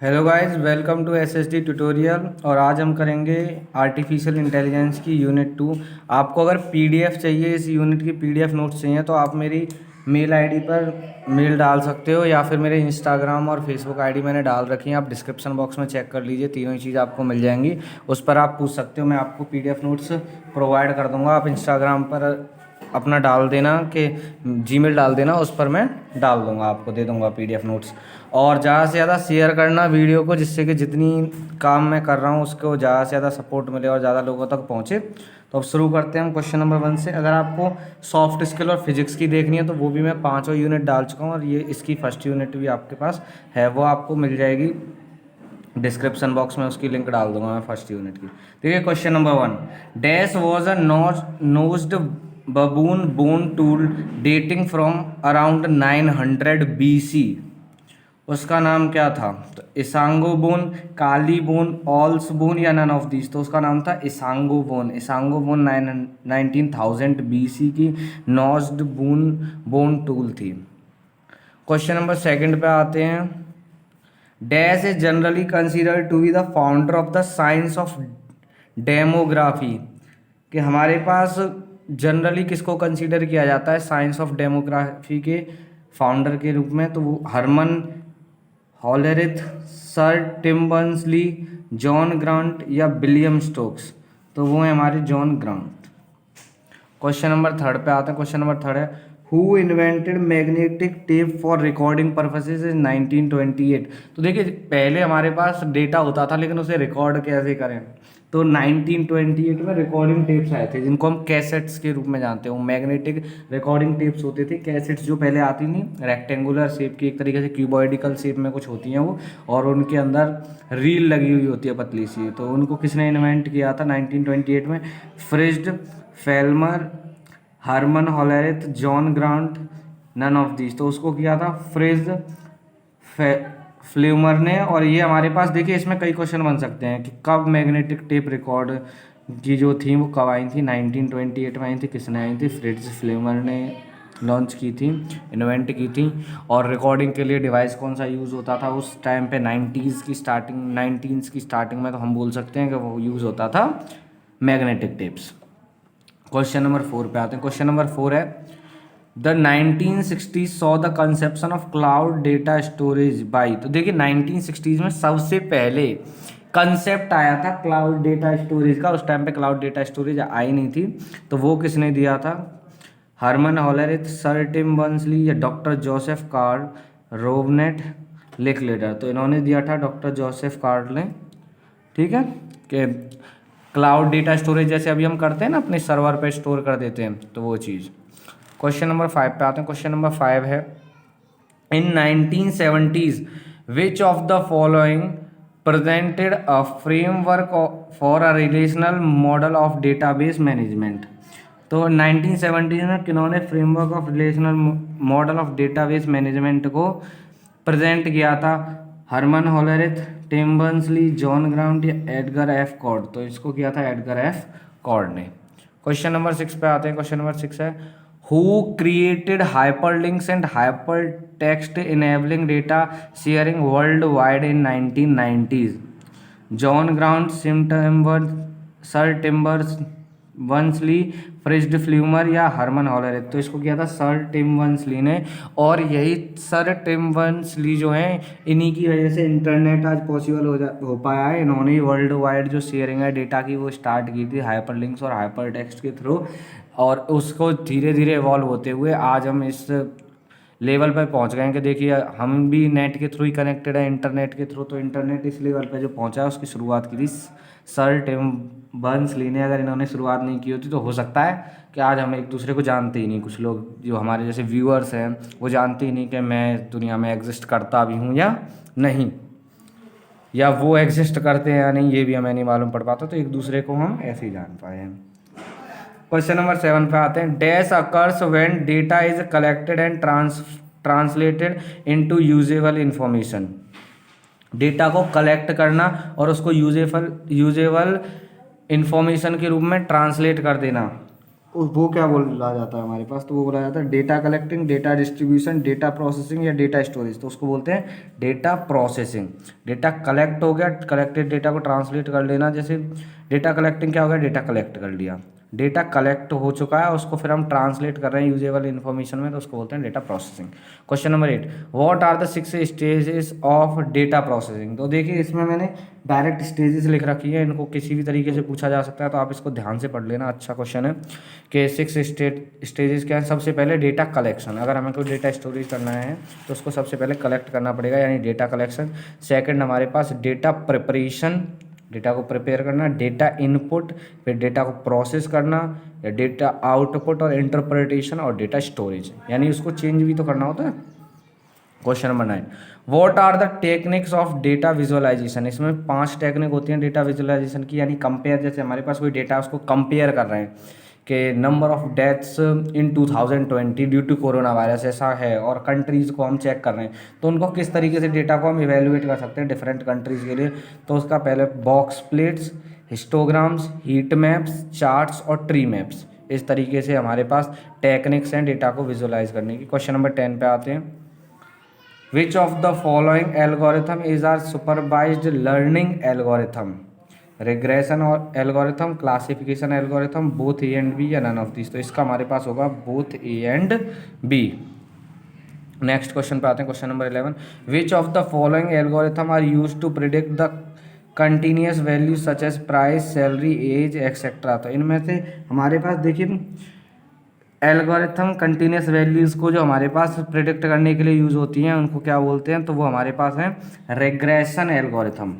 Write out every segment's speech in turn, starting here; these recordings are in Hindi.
Hello guys, welcome to SSD tutorial. और आज हम करेंगे आर्टिफिशियल इंटेलिजेंस की यूनिट 2। आपको अगर पीडीएफ चाहिए, इस यूनिट की पीडीएफ नोट्स चाहिए, तो आप मेरी मेल आईडी पर मेल डाल सकते हो, या फिर मेरे इंस्टाग्राम और फेसबुक आईडी मैंने डाल रखी है। आप डिस्क्रिप्शन बॉक्स में चेक कर लीजिए, तीनों ही चीज़ आपको मिल जाएंगी। उस पर आप पूछ सकते हो, मैं आपको पीडीएफ नोट्स प्रोवाइड कर दूँगा। आप इंस्टाग्राम पर अपना डाल देना कि जीमेल डाल देना, उस पर मैं डाल दूँगा, आपको दे दूँगा पीडीएफ नोट्स। और ज़्यादा से ज़्यादा शेयर करना वीडियो को, जिससे कि जितनी काम मैं कर रहा हूँ उसको ज़्यादा से ज़्यादा सपोर्ट मिले और ज़्यादा लोगों तक पहुँचे। तो अब शुरू करते हैं हम क्वेश्चन नंबर 1 से। अगर आपको सॉफ्ट स्किल और फिजिक्स की देखनी है तो वो भी मैं 5 यूनिट डाल चुका हूँ, और ये इसकी फर्स्ट यूनिट भी आपके पास है, वो आपको मिल जाएगी डिस्क्रिप्शन बॉक्स में। उसकी लिंक डाल दूंगा मैं फर्स्ट यूनिट की। देखिए question number 1, dash was a nosed baboon bone tool dating from around 900 BC। उसका नाम क्या था? तो इसांगो बोन, काली बोन, ऑल्स बोन, या नन ऑफ दीज। तो उसका नाम था Ishango bone. Ishango bone 19,000 BC की नॉज्ड बोन टूल थी। क्वेश्चन नंबर 2 पे आते हैं। Dash is generally considered to be the founder of the science of demography. कि हमारे पास जनरली किसको कंसीडर किया जाता है साइंस ऑफ डेमोग्राफी के फाउंडर के रूप में? तो वो Herman Hollerith, sir Tim Berners Lee, John Graunt, या विलियम स्टोक्स। तो वो है हमारे जॉन ग्रांट। क्वेश्चन नंबर 3 पे आते हैं। क्वेश्चन नंबर 3 है, who invented magnetic tape for recording purposes in 1928। तो देखिए, पहले हमारे पास डेटा होता था, लेकिन उसे रिकॉर्ड कैसे करें? तो 1928 में रिकॉर्डिंग टेप्स आए थे, जिनको हम कैसेट्स के रूप में जानते हो। मैग्नेटिक रिकॉर्डिंग टेप्स होते थे, कैसेट्स जो पहले आती थी रेक्टेंगुलर शेप की, एक तरीके से क्यूबॉइडिकल शेप में कुछ होती हैं वो, और उनके अंदर रील लगी हुई होती है पतली सी। तो उनको किसने इन्वेंट किया था 1928 में? Fritz, Pfleumer, Herman Hollerith, John Graunt, none of these. तो उसको किया था फ्रिज फ्ल्यूमर ने। और ये हमारे पास देखिए, इसमें कई क्वेश्चन बन सकते हैं कि कब मैग्नेटिक टेप रिकॉर्ड की जो थी वो कब आई थी? 1928 में आई थी। किसने आई थी? फ्रिट्ज फ्ल्यूमर ने लॉन्च की थी, इन्वेंट की थी। और रिकॉर्डिंग के लिए डिवाइस कौन सा यूज़ होता था उस टाइम पे? 19 की स्टार्टिंग में तो हम बोल सकते हैं कि वो यूज़ होता था मैग्नेटिक टेप्स। क्वेश्चन नंबर 4 पे आते हैं। क्वेश्चन नंबर 4 है, the 1960s saw the conception of cloud data storage by. तो देखिए, 1960s में सबसे पहले कंसेप्ट आया था क्लाउड डेटा स्टोरेज का। उस टाइम पे क्लाउड डेटा स्टोरेज आई नहीं थी। तो वो किसने दिया था? Herman Hollerith, sir Tim Berners-Lee, या डॉक्टर जोसेफ कार्ल रोबनेट लिकलेटर। तो इन्होंने दिया था डॉक्टर जोसेफ कार्ल ने। ठीक है, कि क्लाउड डेटा स्टोरेज जैसे अभी हम करते हैं ना, अपने सर्वर पे स्टोर कर देते हैं, तो वो चीज़। क्वेश्चन नंबर 5 पे आते हैं। क्वेश्चन नंबर 5 है, in 1970s which of the following presented a framework for a relational model of database management. तो 1970 में किन्होंने framework of relational model of database management को प्रेजेंट किया था? Herman Hollerith, Tim Berners Lee, John Graunt, या एडगर एफ कॉर्ड। तो इसको किया था एडगर एफ कॉर्ड ने। क्वेश्चन नंबर 6 पे आते हैं। क्वेश्चन नंबर 6 है, who created hyperlinks and hypertext enabling data sharing world wide in 1990s? John Graunt, Sim Timbers, sir Timbers Berners Lee, Fritz Pfleumer, या हरमन हॉलेरिथ। तो इसको किया था सर टिम बर्नर्स-ली ने। और यही सर टिम बर्नर्स-ली जो हैं, इन्हीं की वजह से इंटरनेट आज पॉसिबल हो पाया है। इन्होंने ही वर्ल्ड वाइड जो शेयरिंग है डेटा की वो स्टार्ट की थी हाइपरलिंक्स और हाइपर टेक्स्ट के थ्रू। और उसको धीरे धीरे इवॉल्व होते हुए आज हम इस लेवल पर पहुंच गए हैं कि देखिए, हम भी नेट के थ्रू ही कनेक्टेड है, इंटरनेट के थ्रू। तो इंटरनेट इस लेवल पर जो पहुंचा है, उसकी शुरुआत की थी सर टिम बर्नर्स-ली ने। अगर इन्होंने शुरुआत नहीं की होती तो हो सकता है कि आज हम एक दूसरे को जानते ही नहीं। कुछ लोग जो हमारे जैसे व्यूअर्स हैं वो जानते ही नहीं कि मैं दुनिया में एग्जिस्ट करता भी हूँ या नहीं, या वो एग्जिस्ट करते हैं या नहीं, ये भी हमें नहीं मालूम पड़ पाता। तो एक दूसरे को हम ऐसे ही जान पाए हैं। क्वेश्चन नंबर 7 पे आते हैं, dash occurs when data is collected and translated into usable information. Data को कलेक्ट करना और उसको यूजेबल इंफॉर्मेशन के रूप में ट्रांसलेट कर देना वो क्या बोला जाता है हमारे पास, तो वो बोला जाता है data collecting, data distribution, data processing या डेटा स्टोरेज। तो उसको बोलते हैं डेटा प्रोसेसिंग। डेटा कलेक्ट हो गया, कलेक्टेड डेटा को ट्रांसलेट कर लेना। जैसे डेटा कलेक्टिंग क्या हो गया, डेटा कलेक्ट कर लिया, डेटा कलेक्ट हो चुका है, उसको फिर हम ट्रांसलेट कर रहे हैं यूजेबल इन्फॉर्मेशन में, तो उसको बोलते हैं data processing. Question number 8, what are the 6 stages of data processing. तो देखिए इसमें मैंने डायरेक्ट स्टेजेस लिख रखी है, इनको किसी भी तरीके से पूछा जा सकता है, तो आप इसको ध्यान से पढ़ लेना, अच्छा क्वेश्चन है। कि 6 स्टेजेस क्या है। सबसे पहले डेटा कलेक्शन, अगर हमें कोई डेटा स्टोरेज करना है तो उसको सबसे पहले कलेक्ट करना पड़ेगा, यानी डेटा कलेक्शन। सेकंड हमारे पास डेटा प्रिपरेशन, डेटा को प्रिपेयर करना, डेटा इनपुट, फिर डेटा को प्रोसेस करना, या डेटा आउटपुट और इंटरप्रिटेशन, और डेटा स्टोरेज, यानी उसको चेंज भी तो करना होता है। Question number 9, what are the techniques of data visualisation. इसमें 5 टेक्निक होती हैं डेटा विजुअलाइजेशन की, यानी कंपेयर, जैसे हमारे पास कोई डेटा उसको कंपेयर कर रहे हैं कि number of deaths in 2020 due to corona virus ऐसा है, और कंट्रीज़ को हम चेक कर रहे हैं, तो उनको किस तरीके से डेटा को हम इवेलुएट कर सकते हैं डिफरेंट कंट्रीज़ के लिए। तो उसका पहले box plots, histograms, heat maps, charts और ट्री मैप्स, इस तरीके से हमारे पास टेक्निक्स हैं डेटा को विजुअलाइज करने की। क्वेश्चन नंबर 10 पे आते हैं, which of the following algorithm is are supervised learning algorithm. Regression और algorithm, classification algorithm, both A and B, या नन ऑफ दिस। तो इसका हमारे पास होगा both A and B. Next question पे आते हैं, question number 11, which of the following algorithm are use to predict the continuous value such as price, salary, age etcetera. तो इनमें से हमारे पास देखिए एल्गोरिथम कंटिन्यूस वैल्यूज़ को जो हमारे पास प्रिडिक्ट करने के लिए यूज़ होती हैं उनको क्या बोलते हैं, तो वो हमारे पास है रिग्रेशन एल्गोरिथम।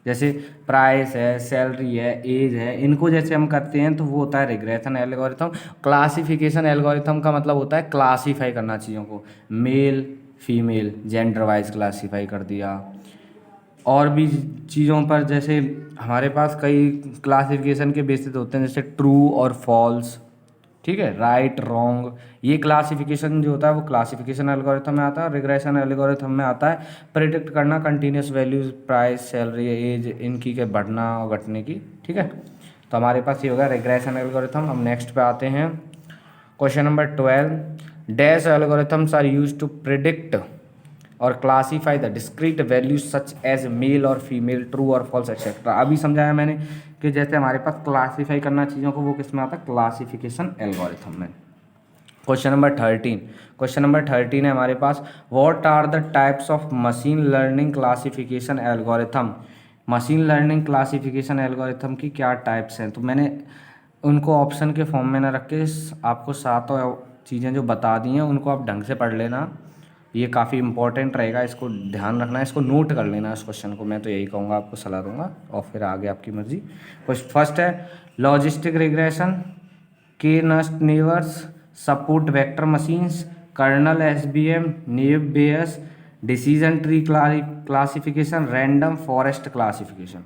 जैसे प्राइस है, सैलरी है, एज है, इनको जैसे हम करते हैं तो वो होता है रिग्रेशन एल्गोरिथम। क्लासिफिकेशन एल्गोरिथम का मतलब होता है क्लासीफाई करना चीज़ों को, male female gender wise classify कर दिया। और भी चीज़ों पर जैसे हमारे पास कई क्लासिफिकेशन के बेसिस होते हैं, जैसे ट्रू और फॉल्स, ठीक है, राइट रॉन्ग। ये क्लासिफिकेशन जो होता है वो क्लासिफिकेशन एल्गोरिथम में आता है। रिग्रेशन एल्गोरिथम में आता है प्रिडिक्ट करना continuous values, price, salary, age, इनकी के बढ़ना और घटने की, ठीक है। तो हमारे पास ये होगा रिग्रेशन एल्गोरिथम। हम नेक्स्ट पे आते हैं, question number 12, dash algorithms are use to predict और classify the discrete values such as male और फीमेल, ट्रू और फॉल्स एक्सेट्रा। अभी समझाया मैंने कि जैसे हमारे पास क्लासीफाई करना चीज़ों को, वो किस में आता है, क्लासिफिकेशन एल्गोरिथम में। क्वेश्चन नंबर 13, क्वेश्चन नंबर 13 है हमारे पास, what are the types of machine learning classification algorithm. Machine learning classification algorithm की क्या टाइप्स हैं, तो मैंने उनको ऑप्शन के फॉर्म में ना रख के आपको सातों चीज़ें जो बता दी हैं उनको आप ढंग से पढ़ लेना, ये काफ़ी इंपॉर्टेंट रहेगा, इसको ध्यान रखना है, इसको नोट कर लेना इस क्वेश्चन को। मैं तो यही कहूँगा, आपको सलाह दूंगा, और फिर आगे आपकी मर्जी। फर्स्ट है logistic regression, K nearest neighbours, support vector machines, kernel SVM, naive Bayes, decision tree classification, random forest classification.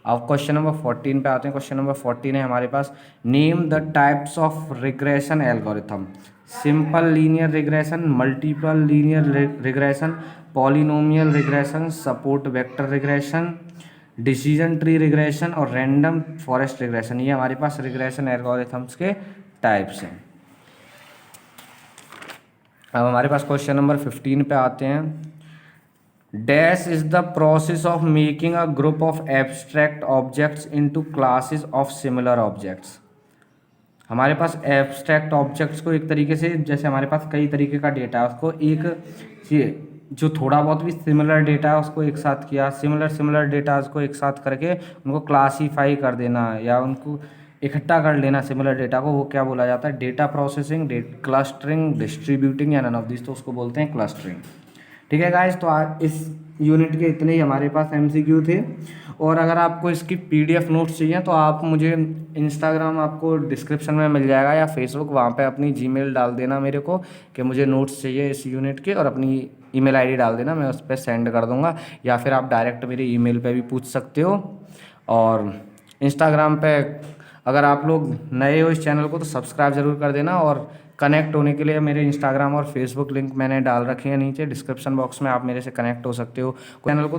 अब क्वेश्चन नंबर 14 पे आते हैं। क्वेश्चन नंबर 14 है हमारे पास, name the types of regression algorithm. Simple linear regression, multiple linear regression, polynomial regression, support vector regression, decision tree regression और रैंडम फॉरेस्ट रिग्रेशन। ये हमारे पास रिग्रेशन एल्गोरिथम्स के टाइप्स हैं। अब हमारे पास क्वेश्चन नंबर 15 पे आते हैं, dash is the process of making a group of abstract objects into classes of similar objects. हमारे पास एब्स्ट्रैक्ट ऑब्जेक्ट्स को एक तरीके से, जैसे हमारे पास कई तरीके का डेटा है, उसको एक जो थोड़ा बहुत भी सिमिलर डेटा है उसको एक साथ किया, सिमिलर डेटा को एक साथ करके उनको क्लासीफाई कर देना या उनको इकट्ठा कर लेना सिमिलर डेटा को, वो क्या बोला जाता है, डेटा प्रोसेसिंग, क्लस्टरिंग, डिस्ट्रीब्यूटिंग या नन ऑफ दिस, तो उसको बोलते हैं क्लस्टरिंग। ठीक है गाइस, तो आज इस यूनिट के इतने ही हमारे पास एमसीक्यू थे, और अगर आपको इसकी पीडीएफ नोट्स चाहिए तो आप मुझे इंस्टाग्राम आपको डिस्क्रिप्शन में मिल जाएगा या फेसबुक, वहाँ पे अपनी जीमेल डाल देना मेरे को कि मुझे नोट्स चाहिए इस यूनिट के, और अपनी ईमेल आईडी डाल देना, मैं उस पर सेंड कर दूँगा, या फिर आप डायरेक्ट मेरी ईमेल पे भी पूछ सकते हो। और इंस्टाग्राम पे अगर आप लोग नए हो इस चैनल को तो सब्सक्राइब ज़रूर कर देना, और कनेक्ट होने के लिए मेरे इंस्टाग्राम और फेसबुक लिंक मैंने डाल रखे हैं नीचे डिस्क्रिप्शन बॉक्स में, आप मेरे से कनेक्ट हो सकते हो चैनल को।